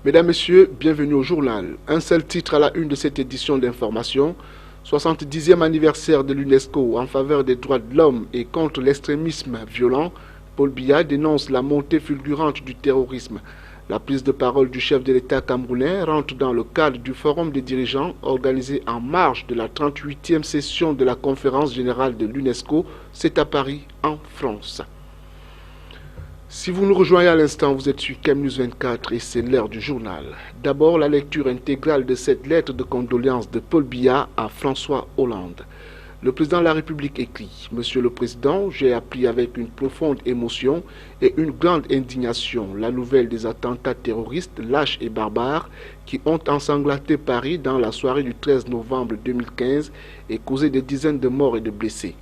Mesdames, Messieurs, bienvenue au journal. Un seul titre à la une de cette édition d'information. 70e anniversaire de l'UNESCO en faveur des droits de l'homme et contre l'extrémisme violent. Paul Biya dénonce la montée fulgurante du terrorisme. La prise de parole du chef de l'État camerounais rentre dans le cadre du forum des dirigeants organisé en marge de la 38e session de la conférence générale de l'UNESCO. C'est à Paris, en France. Si vous nous rejoignez à l'instant, vous êtes sur CAM News 24 et c'est l'heure du journal. D'abord, la lecture intégrale de cette lettre de condoléances de Paul Biya à François Hollande. Le président de la République écrit « Monsieur le Président, j'ai appris avec une profonde émotion et une grande indignation la nouvelle des attentats terroristes lâches et barbares qui ont ensanglanté Paris dans la soirée du 13 novembre 2015 et causé des dizaines de morts et de blessés.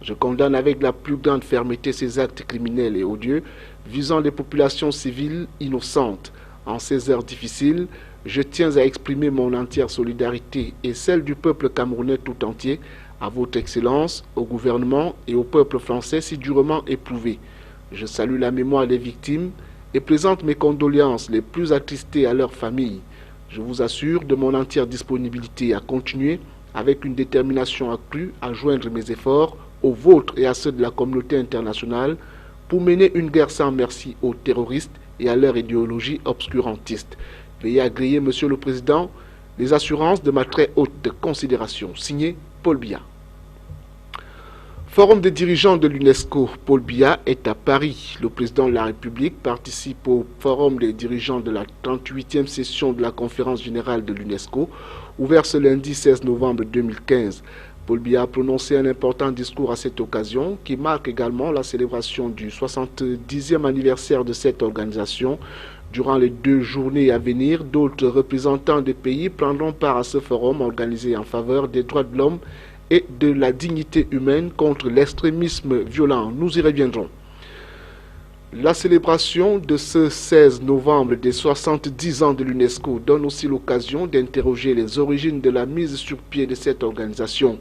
Je condamne avec la plus grande fermeté ces actes criminels et odieux visant les populations civiles innocentes. En ces heures difficiles, je tiens à exprimer mon entière solidarité et celle du peuple camerounais tout entier à votre Excellence, au gouvernement et au peuple français si durement éprouvé. Je salue la mémoire des victimes et présente mes condoléances les plus attristées à leurs familles. Je vous assure de mon entière disponibilité à continuer avec une détermination accrue à joindre mes efforts aux vôtres et à ceux de la communauté internationale pour mener une guerre sans merci aux terroristes et à leur idéologie obscurantiste. Veuillez agréer, Monsieur le Président, les assurances de ma très haute considération. Signé Paul Biya. Forum des dirigeants de l'UNESCO. Paul Biya est à Paris. Le président de la République participe au Forum des dirigeants de la 38e session de la conférence générale de l'UNESCO, ouvert ce lundi 16 novembre 2015. Paul Biya a prononcé un important discours à cette occasion qui marque également la célébration du 70e anniversaire de cette organisation. Durant les 2 journées à venir, d'autres représentants des pays prendront part à ce forum organisé en faveur des droits de l'homme et de la dignité humaine contre l'extrémisme violent. Nous y reviendrons. La célébration de ce 16 novembre des 70 ans de l'UNESCO donne aussi l'occasion d'interroger les origines de la mise sur pied de cette organisation.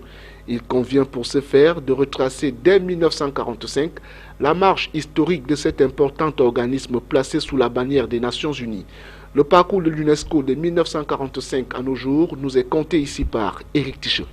Il convient pour ce faire de retracer dès 1945 la marche historique de cet important organisme placé sous la bannière des Nations Unies. Le parcours de l'UNESCO de 1945 à nos jours nous est conté ici par Éric Ticheux.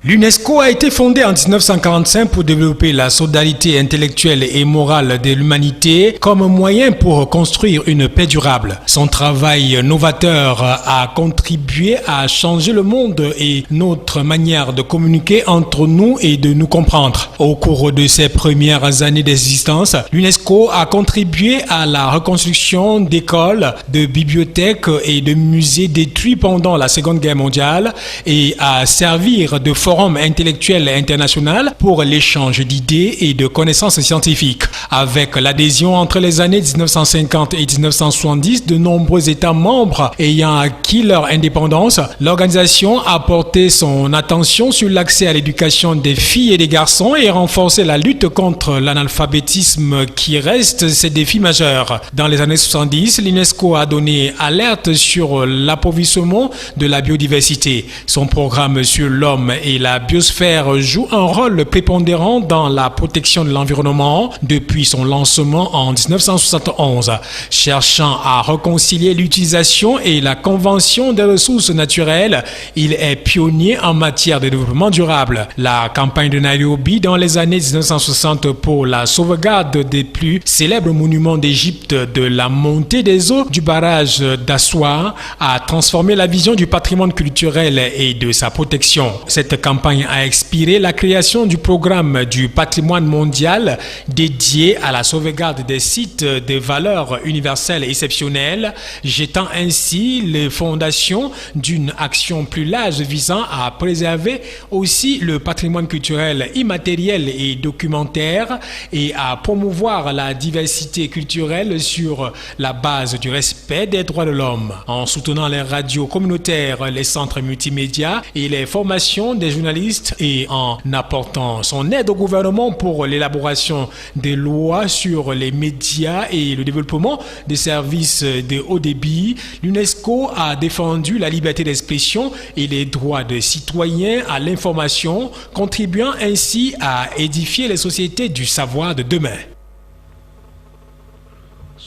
L'UNESCO a été fondée en 1945 pour développer la solidarité intellectuelle et morale de l'humanité comme moyen pour construire une paix durable. Son travail novateur a contribué à changer le monde et notre manière de communiquer entre nous et de nous comprendre. Au cours de ses premières années d'existence, l'UNESCO a contribué à la reconstruction d'écoles, de bibliothèques et de musées détruits pendant la Seconde Guerre mondiale et à servir de forum intellectuel international pour l'échange d'idées et de connaissances scientifiques. Avec l'adhésion entre les années 1950 et 1970 de nombreux États membres ayant acquis leur indépendance, l'organisation a porté son attention sur l'accès à l'éducation des filles et des garçons et renforcé la lutte contre l'analphabétisme qui reste ses défis majeurs. Dans les années 70, l'UNESCO a donné alerte sur l'appauvrissement de la biodiversité. Son programme sur l'homme et la biosphère joue un rôle prépondérant dans la protection de l'environnement depuis son lancement en 1971. Cherchant à réconcilier l'utilisation et la convention des ressources naturelles, il est pionnier en matière de développement durable. La campagne de Nairobi dans les années 1960 pour la sauvegarde des plus célèbres monuments d'Égypte de la montée des eaux du barrage d'Assoir a transformé la vision du patrimoine culturel et de sa protection. Cette campagne a inspiré la création du programme du patrimoine mondial dédié à la sauvegarde des sites de valeurs universelles et exceptionnelles, jetant ainsi les fondations d'une action plus large visant à préserver aussi le patrimoine culturel immatériel et documentaire et à promouvoir la diversité culturelle sur la base du respect des droits de l'homme, en soutenant les radios communautaires, les centres multimédia et les formations des journalistes et en apportant son aide au gouvernement pour l'élaboration des lois sur les médias et le développement des services de haut débit. L'UNESCO a défendu la liberté d'expression et les droits des citoyens à l'information, contribuant ainsi à édifier les sociétés du savoir de demain.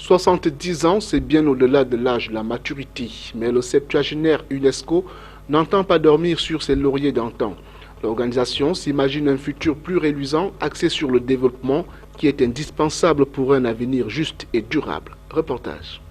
70 ans, c'est bien au-delà de l'âge de la maturité, mais le septuagénaire UNESCO n'entend pas dormir sur ses lauriers d'antan. L'organisation s'imagine un futur plus reluisant axé sur le développement qui est indispensable pour un avenir juste et durable. Reportage.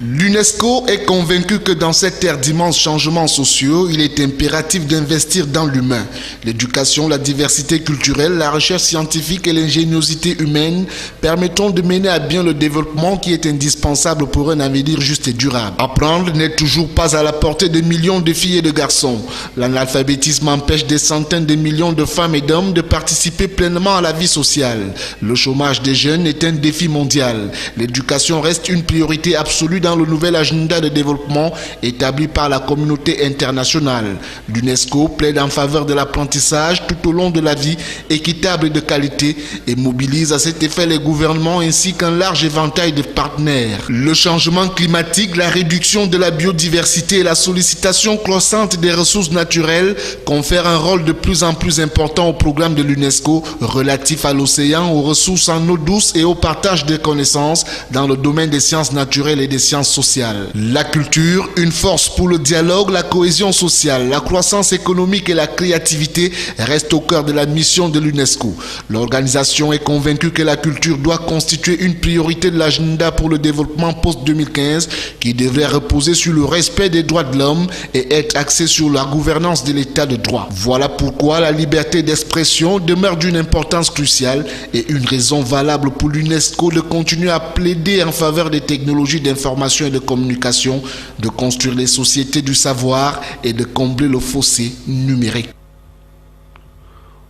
L'UNESCO est convaincu que dans cette ère d'immenses changements sociaux, il est impératif d'investir dans l'humain. L'éducation, la diversité culturelle, la recherche scientifique et l'ingéniosité humaine permettront de mener à bien le développement qui est indispensable pour un avenir juste et durable. Apprendre n'est toujours pas à la portée de millions de filles et de garçons. L'analphabétisme empêche des centaines de millions de femmes et d'hommes de participer pleinement à la vie sociale. Le chômage des jeunes est un défi mondial. L'éducation reste une priorité absolue dans le nouvel agenda de développement établi par la communauté internationale. L'UNESCO plaide en faveur de l'apprentissage tout au long de la vie, équitable et de qualité, et mobilise à cet effet les gouvernements ainsi qu'un large éventail de partenaires. Le changement climatique, la réduction de la biodiversité et la sollicitation croissante des ressources naturelles confèrent un rôle de plus en plus important au programme de l'UNESCO relatif à l'océan, aux ressources en eau douce et au partage des connaissances dans le domaine des sciences naturelles et des sciences sociales. La culture, une force pour le dialogue, la cohésion sociale, la croissance économique et la créativité restent au cœur de la mission de l'UNESCO. L'organisation est convaincue que la culture doit constituer une priorité de l'agenda pour le développement post-2015 qui devrait reposer sur le respect des droits de l'homme et être axé sur la gouvernance de l'état de droit. Voilà pourquoi la liberté d'expression demeure d'une importance cruciale et une raison valable pour l'UNESCO de continuer à plaider en faveur des technologies d'information et de communication, de construire les sociétés du savoir et de combler le fossé numérique.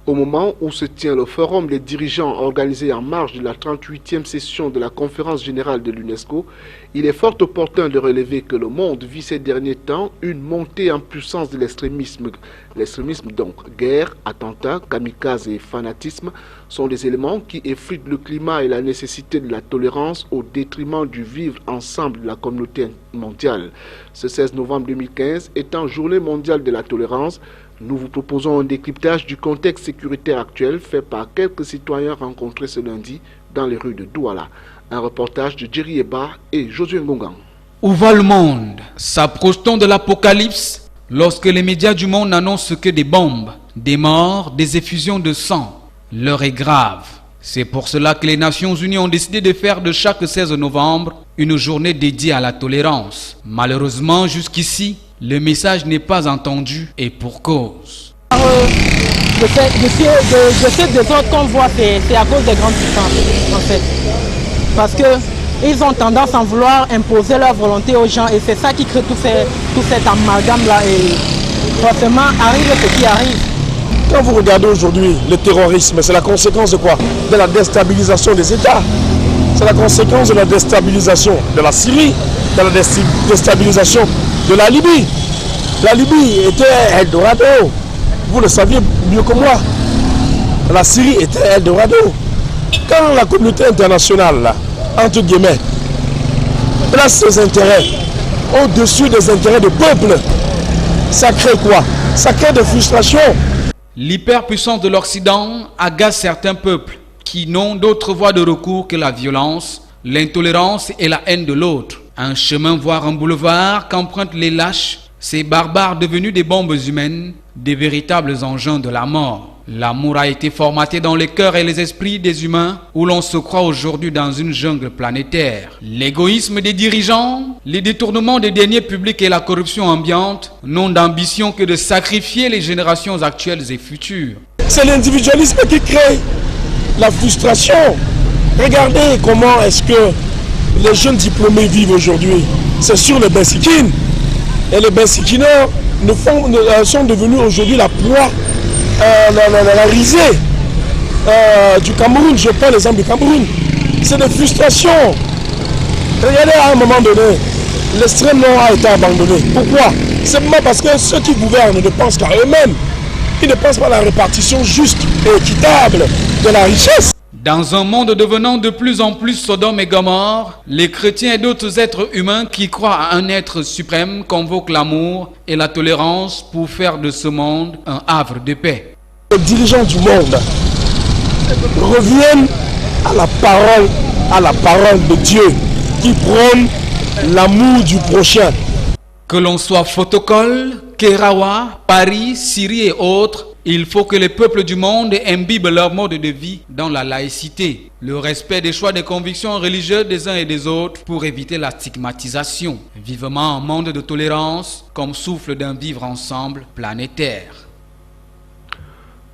Au moment où se tient le forum des dirigeants organisé en marge de la 38e session de la conférence générale de l'UNESCO, il est fort opportun de relever que le monde vit ces derniers temps une montée en puissance de l'extrémisme. L'extrémisme donc, guerre, attentats, kamikazes et fanatisme sont des éléments qui effritent le climat et la nécessité de la tolérance au détriment du vivre ensemble de la communauté mondiale. Ce 16 novembre 2015 étant Journée mondiale de la tolérance, nous vous proposons un décryptage du contexte sécuritaire actuel fait par quelques citoyens rencontrés ce lundi dans les rues de Douala. Un reportage de Jerry Eba et Josué Ngongan. Où va le monde? S'approche-t-on de l'apocalypse lorsque les médias du monde n'annoncent que des bombes, des morts, des effusions de sang? L'heure est grave. C'est pour cela que les Nations Unies ont décidé de faire de chaque 16 novembre une journée dédiée à la tolérance. Malheureusement, jusqu'ici, le message n'est pas entendu et pour cause. De ces désordres qu'on voit, c'est à cause des grandes puissances, en fait. Parce qu'ils ont tendance à vouloir imposer leur volonté aux gens et c'est ça qui crée tout cet amalgame-là et forcément arrive ce qui arrive. Quand vous regardez aujourd'hui le terrorisme, c'est la conséquence de quoi? De la déstabilisation des États. C'est la conséquence de la déstabilisation de la Syrie, de la déstabilisation de la Libye. La Libye était Eldorado. Vous le saviez mieux que moi. La Syrie était Eldorado. Quand la communauté internationale, là, entre guillemets, place ses intérêts au-dessus des intérêts du peuple, ça crée quoi? Ça crée des frustrations. L'hyperpuissance de l'Occident agace certains peuples qui n'ont d'autre voie de recours que la violence, l'intolérance et la haine de l'autre. Un chemin, voire un boulevard qu'empruntent les lâches, ces barbares devenus des bombes humaines, des véritables engins de la mort. L'amour a été formaté dans les cœurs et les esprits des humains où l'on se croit aujourd'hui dans une jungle planétaire. L'égoïsme des dirigeants, les détournements des deniers publics et la corruption ambiante n'ont d'ambition que de sacrifier les générations actuelles et futures. C'est l'individualisme qui crée la frustration. Regardez comment est-ce que les jeunes diplômés vivent aujourd'hui. C'est sur les bensikines. Et les bensikineurs sont devenus aujourd'hui la proie, la risée du Cameroun. Je prends l'exemple du Cameroun. C'est des frustrations. Regardez, à un moment donné, l'extrême nord a été abandonné. Pourquoi? Simplement parce que ceux qui gouvernent ne pensent qu'à eux-mêmes. Ils ne pensent pas à la répartition juste et équitable de la richesse. Dans un monde devenant de plus en plus Sodome et Gomorrhe, les chrétiens et d'autres êtres humains qui croient à un être suprême convoquent l'amour et la tolérance pour faire de ce monde un havre de paix. Les dirigeants du monde reviennent à la parole à la parole de Dieu, qui prône l'amour du prochain. Que l'on soit Fotokol, Kerawa, Paris, Syrie et autres, il faut que les peuples du monde imbibent leur mode de vie dans la laïcité, le respect des choix des convictions religieuses des uns et des autres pour éviter la stigmatisation. Vivement un monde de tolérance comme souffle d'un vivre ensemble planétaire.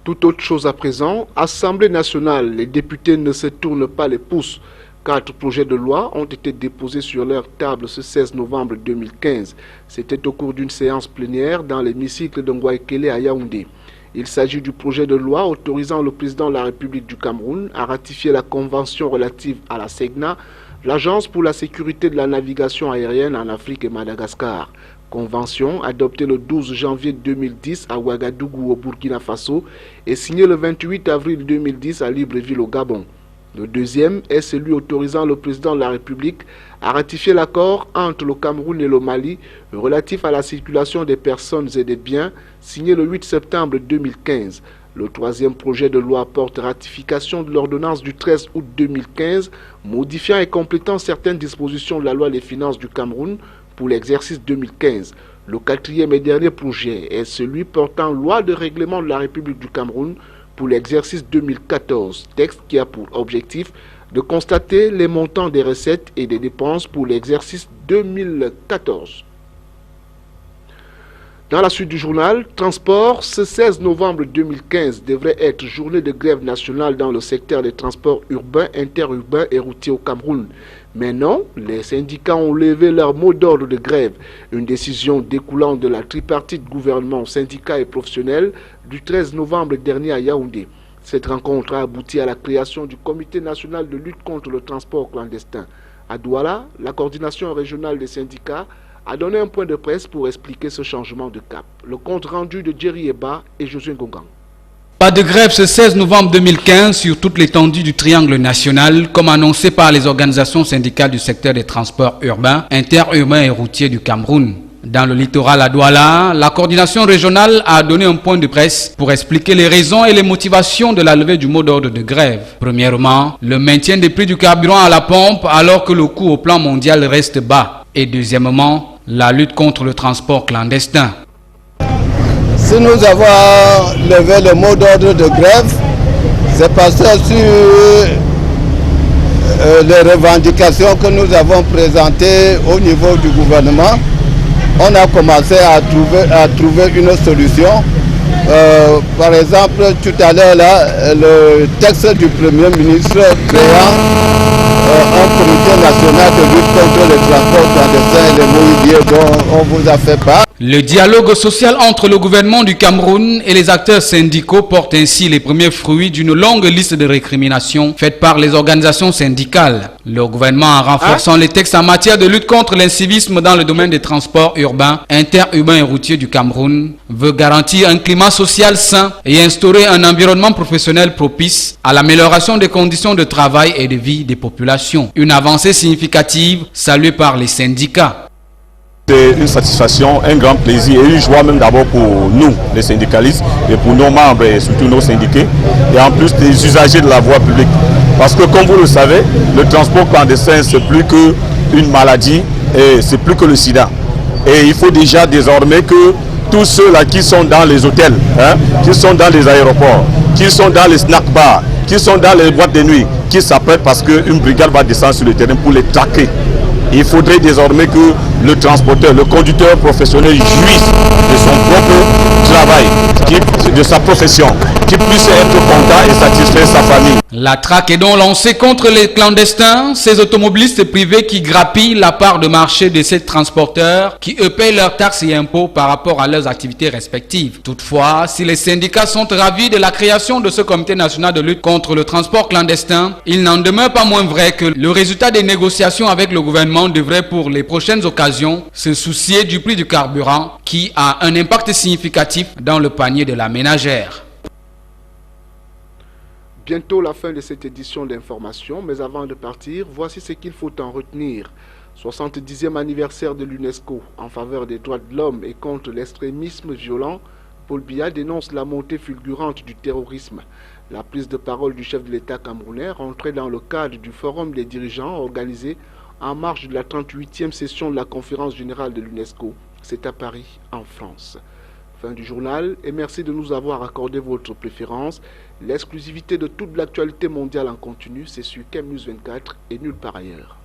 Tout autre chose à présent, Assemblée nationale, les députés ne se tournent pas les pouces. 4 projets de loi ont été déposés sur leur table ce 16 novembre 2015. C'était au cours d'une séance plénière dans l'hémicycle de Ngouaïkele à Yaoundé. Il s'agit du projet de loi autorisant le président de la République du Cameroun à ratifier la convention relative à la SEGNA, l'Agence pour la sécurité de la navigation aérienne en Afrique et Madagascar. Convention adoptée le 12 janvier 2010 à Ouagadougou au Burkina Faso et signée le 28 avril 2010 à Libreville au Gabon. Le deuxième est celui autorisant le président de la République à ratifier l'accord entre le Cameroun et le Mali relatif à la circulation des personnes et des biens, signé le 8 septembre 2015. Le troisième projet de loi porte ratification de l'ordonnance du 13 août 2015, modifiant et complétant certaines dispositions de la loi des finances du Cameroun pour l'exercice 2015. Le quatrième et dernier projet est celui portant loi de règlement de la République du Cameroun pour l'exercice 2014, texte qui a pour objectif de constater les montants des recettes et des dépenses pour l'exercice 2014. Dans la suite du journal, transport, ce 16 novembre 2015 devrait être journée de grève nationale dans le secteur des transports urbains, interurbains et routiers au Cameroun. Mais non, les syndicats ont levé leur mot d'ordre de grève, une décision découlant de la tripartite gouvernement, syndicats et professionnels du 13 novembre dernier à Yaoundé. Cette rencontre a abouti à la création du Comité national de lutte contre le transport clandestin. À Douala, la coordination régionale des syndicats a donné un point de presse pour expliquer ce changement de cap. Le compte rendu de Jerry Eba et Josué Ngongang. Pas de grève ce 16 novembre 2015 sur toute l'étendue du triangle national, comme annoncé par les organisations syndicales du secteur des transports urbains, interurbains et routiers du Cameroun. Dans le littoral à Douala, la coordination régionale a donné un point de presse pour expliquer les raisons et les motivations de la levée du mot d'ordre de grève. Premièrement, le maintien des prix du carburant à la pompe alors que le coût au plan mondial reste bas. Et deuxièmement, la lutte contre le transport clandestin. Si nous avons levé le mot d'ordre de grève, c'est parce que sur les revendications que nous avons présentées au niveau du gouvernement, on a commencé à trouver une solution. Par exemple, tout à l'heure, le texte du Premier ministre créant un comité national de lutte contre le transport clandestin et les mobiliers dont on vous a fait part. Le dialogue social entre le gouvernement du Cameroun et les acteurs syndicaux porte ainsi les premiers fruits d'une longue liste de récriminations faites par les organisations syndicales. Le gouvernement, en renforçant les textes en matière de lutte contre l'incivisme dans le domaine des transports urbains, interurbains et routiers du Cameroun, veut garantir un climat social sain et instaurer un environnement professionnel propice à l'amélioration des conditions de travail et de vie des populations. Une avancée significative saluée par les syndicats. C'est une satisfaction, un grand plaisir et une joie même d'abord pour nous, les syndicalistes, et pour nos membres et surtout nos syndiqués, et en plus des usagers de la voie publique. Parce que comme vous le savez, le transport clandestin, c'est plus qu'une maladie et c'est plus que le sida. Et il faut déjà désormais que tous ceux-là qui sont dans les hôtels, qui sont dans les aéroports, qui sont dans les snack bars, qui sont dans les boîtes de nuit, qui s'apprêtent parce qu'une brigade va descendre sur le terrain pour les traquer. Il faudrait désormais que le transporteur, le conducteur professionnel jouisse de son propre travail, de sa profession, qu'il puisse être content et satisfaire sa famille. La traque est donc lancée contre les clandestins, ces automobilistes privés qui grappillent la part de marché de ces transporteurs qui eux payent leurs taxes et impôts par rapport à leurs activités respectives. Toutefois, si les syndicats sont ravis de la création de ce comité national de lutte contre le transport clandestin, il n'en demeure pas moins vrai que le résultat des négociations avec le gouvernement devrait pour les prochaines occasions se soucier du prix du carburant qui a un impact significatif dans le panier de la ménagère. Bientôt la fin de cette édition d'information, mais avant de partir, voici ce qu'il faut en retenir. 70e anniversaire de l'UNESCO en faveur des droits de l'homme et contre l'extrémisme violent. Paul Biya dénonce la montée fulgurante du terrorisme. La prise de parole du chef de l'État camerounais rentrait dans le cadre du forum des dirigeants organisé en marge de la 38e session de la conférence générale de l'UNESCO. C'est à Paris, en France. Fin du journal et merci de nous avoir accordé votre préférence. L'exclusivité de toute l'actualité mondiale en continu, c'est sur KEM News 24 et nulle part ailleurs.